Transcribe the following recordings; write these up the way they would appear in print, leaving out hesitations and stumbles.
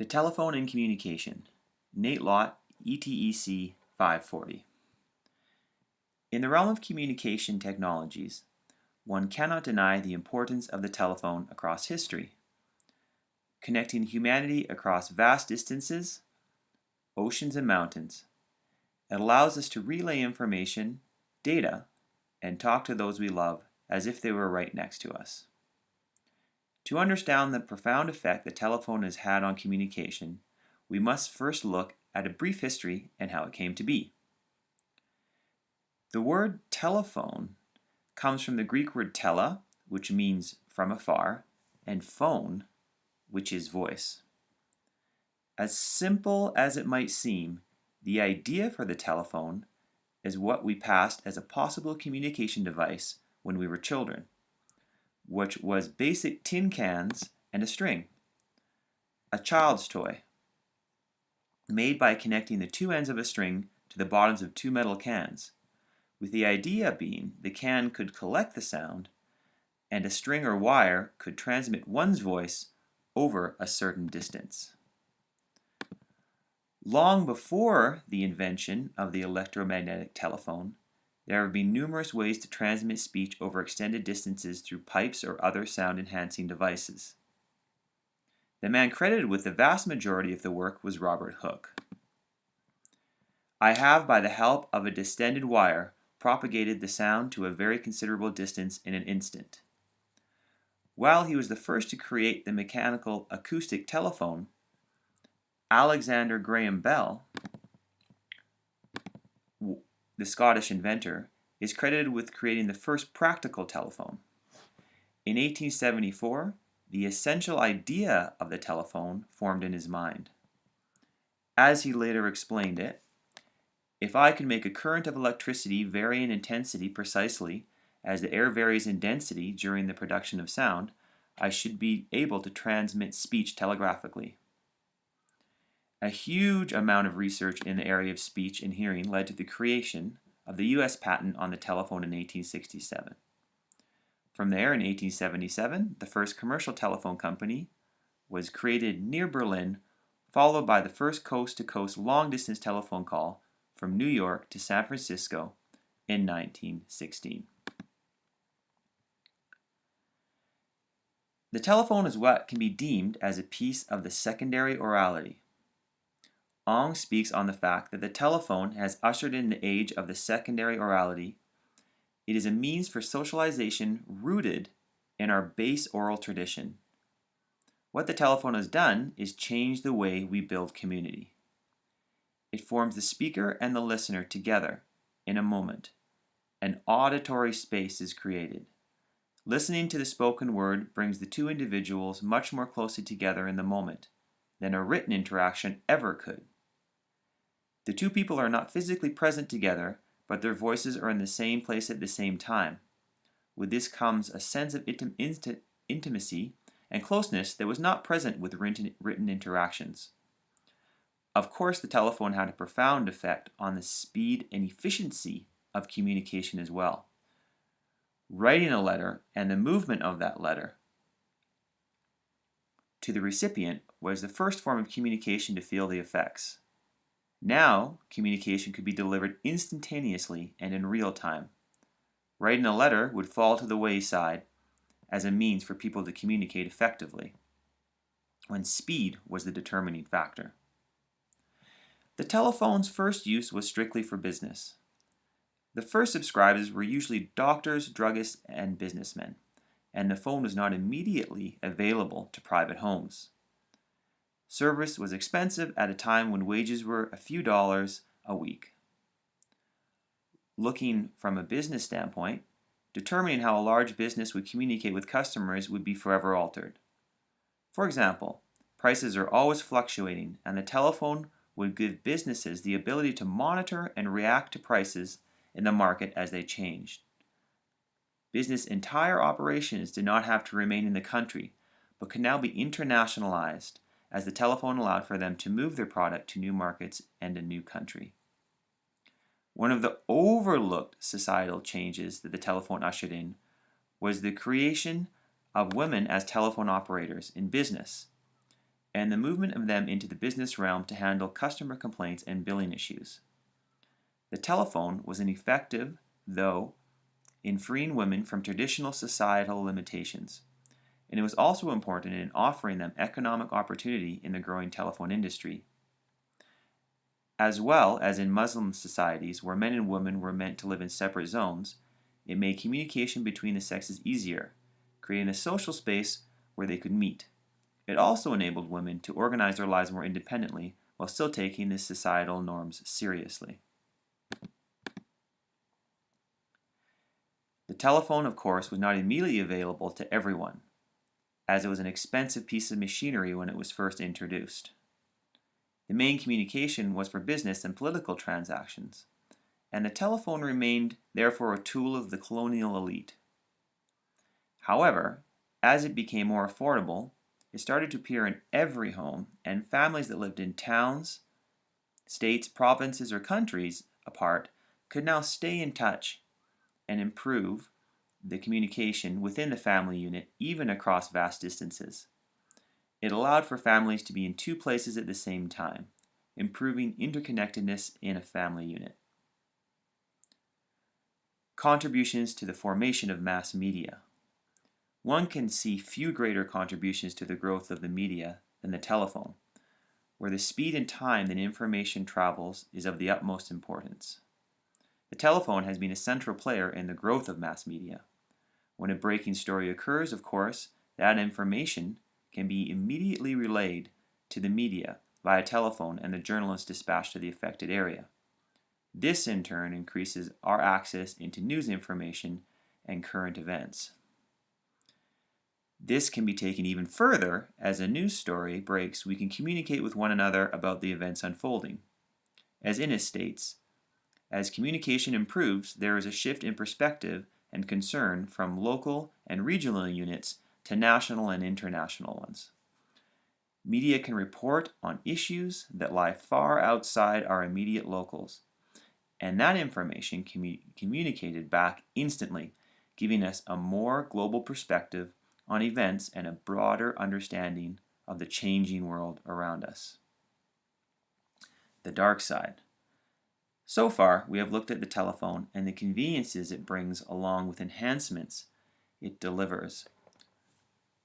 The Telephone and Communication, Nate Lott, ETEC 540. In the realm of communication technologies, one cannot deny the importance of the telephone across history. Connecting humanity across vast distances, oceans and mountains, it allows us to relay information, data, and talk to those we love as if they were right next to us. To understand the profound effect the telephone has had on communication, we must first look at a brief history and how it came to be. The word telephone comes from the Greek word tele, which means from afar, and phone, which is voice. As simple as it might seem, the idea for the telephone is what we passed as a possible communication device when we were children, which was basic tin cans and a string. A child's toy, made by connecting the two ends of a string to the bottoms of two metal cans, with the idea being the can could collect the sound and a string or wire could transmit one's voice over a certain distance. Long before the invention of the electromagnetic telephone, there have been numerous ways to transmit speech over extended distances through pipes or other sound-enhancing devices. The man credited with the vast majority of the work was Robert Hooke. I have, by the help of a distended wire, propagated the sound to a very considerable distance in an instant. While he was the first to create the mechanical acoustic telephone, Alexander Graham Bell, the Scottish inventor, is credited with creating the first practical telephone. In 1874, the essential idea of the telephone formed in his mind. As he later explained it, if I could make a current of electricity vary in intensity precisely as the air varies in density during the production of sound, I should be able to transmit speech telegraphically. A huge amount of research in the area of speech and hearing led to the creation of the U.S. patent on the telephone in 1867. From there, in 1877, the first commercial telephone company was created near Berlin, followed by the first coast-to-coast long-distance telephone call from New York to San Francisco in 1916. The telephone is what can be deemed as a piece of the secondary orality. Ong speaks on the fact that the telephone has ushered in the age of the secondary orality. It is a means for socialization rooted in our base oral tradition. What the telephone has done is change the way we build community. It forms the speaker and the listener together in a moment. An auditory space is created. Listening to the spoken word brings the two individuals much more closely together in the moment than a written interaction ever could. The two people are not physically present together, but their voices are in the same place at the same time. With this comes a sense of intimacy and closeness that was not present with written interactions. Of course, the telephone had a profound effect on the speed and efficiency of communication as well. Writing a letter and the movement of that letter to the recipient was the first form of communication to feel the effects. Now, communication could be delivered instantaneously and in real time. Writing a letter would fall to the wayside as a means for people to communicate effectively, when speed was the determining factor. The telephone's first use was strictly for business. The first subscribers were usually doctors, druggists, and businessmen, and the phone was not immediately available to private homes. Service was expensive at a time when wages were a few dollars a week. Looking from a business standpoint, determining how a large business would communicate with customers would be forever altered. For example, prices are always fluctuating, and the telephone would give businesses the ability to monitor and react to prices in the market as they changed. Business' entire operations did not have to remain in the country, but could now be internationalized, as the telephone allowed for them to move their product to new markets and a new country. One of the overlooked societal changes that the telephone ushered in was the creation of women as telephone operators in business. and the movement of them into the business realm to handle customer complaints and billing issues. The telephone was ineffective, though, in freeing women from traditional societal limitations, and it was also important in offering them economic opportunity in the growing telephone industry. As well as in Muslim societies where men and women were meant to live in separate zones, it made communication between the sexes easier, creating a social space where they could meet. It also enabled women to organize their lives more independently while still taking the societal norms seriously. The telephone, of course, was not immediately available to everyone, as it was an expensive piece of machinery when it was first introduced. The main communication was for business and political transactions, and the telephone remained therefore a tool of the colonial elite. However, as it became more affordable, it started to appear in every home, and families that lived in towns, states, provinces, or countries apart could now stay in touch and improve the communication within the family unit, even across vast distances. It allowed for families to be in two places at the same time, improving interconnectedness in a family unit. Contributions to the formation of mass media. One can see few greater contributions to the growth of the media than the telephone, where the speed and time that information travels is of the utmost importance. The telephone has been a central player in the growth of mass media. When a breaking story occurs, of course, that information can be immediately relayed to the media via telephone and the journalist dispatched to the affected area. This, in turn, increases our access into news information and current events. This can be taken even further. As a news story breaks, we can communicate with one another about the events unfolding. As Innes states, as communication improves, there is a shift in perspective and concern from local and regional units to national and international ones. Media can report on issues that lie far outside our immediate locals, and that information can be communicated back instantly, giving us a more global perspective on events and a broader understanding of the changing world around us. The dark side. So far, we have looked at the telephone and the conveniences it brings along with enhancements it delivers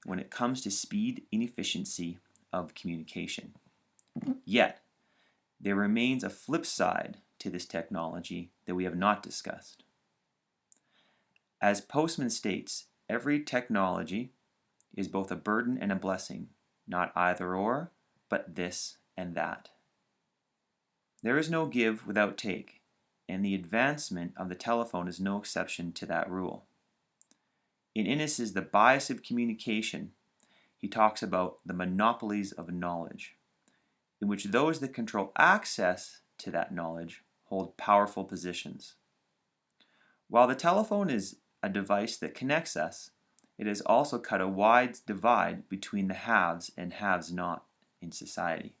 when it comes to speed and efficiency of communication. Yet, there remains a flip side to this technology that we have not discussed. As Postman states, every technology is both a burden and a blessing, not either or, but this and that. There is no give without take, and the advancement of the telephone is no exception to that rule. In Innes's The Bias of Communication, he talks about the monopolies of knowledge, in which those that control access to that knowledge hold powerful positions. While the telephone is a device that connects us, it has also cut a wide divide between the haves and haves not in society.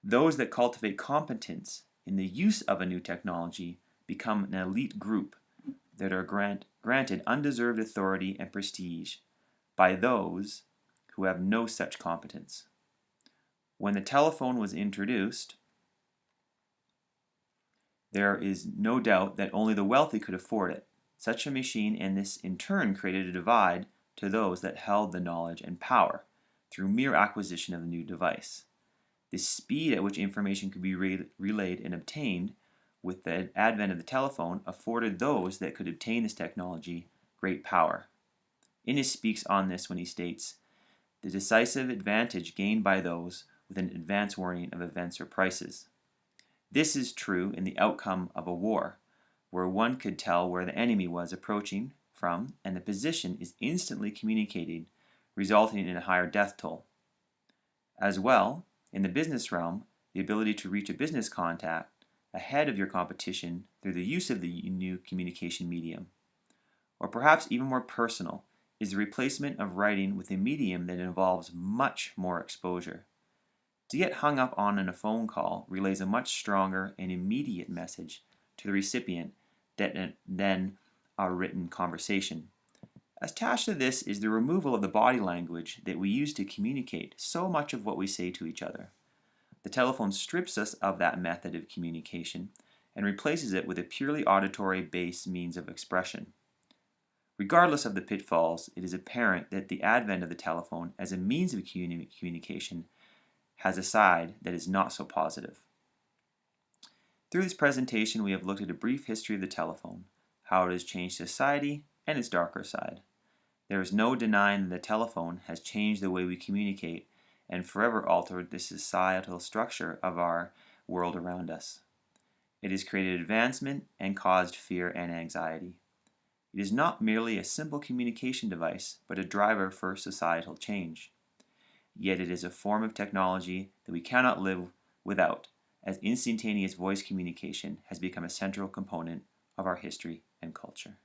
Those that cultivate competence in the use of a new technology become an elite group that are granted undeserved authority and prestige by those who have no such competence. When the telephone was introduced, there is no doubt that only the wealthy could afford it. Such a machine, and this in turn created a divide to those that held the knowledge and power through mere acquisition of the new device. The speed at which information could be relayed and obtained with the advent of the telephone afforded those that could obtain this technology great power. Innes speaks on this when he states, "The decisive advantage gained by those with an advance warning of events or prices." This is true in the outcome of a war, where one could tell where the enemy was approaching from, and the position is instantly communicated, resulting in a higher death toll. As well, in the business realm, the ability to reach a business contact ahead of your competition through the use of the new communication medium. Or perhaps even more personal, is the replacement of writing with a medium that involves much more exposure. To get hung up on in a phone call relays a much stronger and immediate message to the recipient than a written conversation. Attached to this is the removal of the body language that we use to communicate so much of what we say to each other. The telephone strips us of that method of communication and replaces it with a purely auditory-based means of expression. Regardless of the pitfalls, it is apparent that the advent of the telephone as a means of communication has a side that is not so positive. Through this presentation, we have looked at a brief history of the telephone, how it has changed society, and its darker side. There is no denying that the telephone has changed the way we communicate and forever altered the societal structure of our world around us. It has created advancement and caused fear and anxiety. It is not merely a simple communication device, but a driver for societal change. Yet it is a form of technology that we cannot live without, as instantaneous voice communication has become a central component of our history and culture.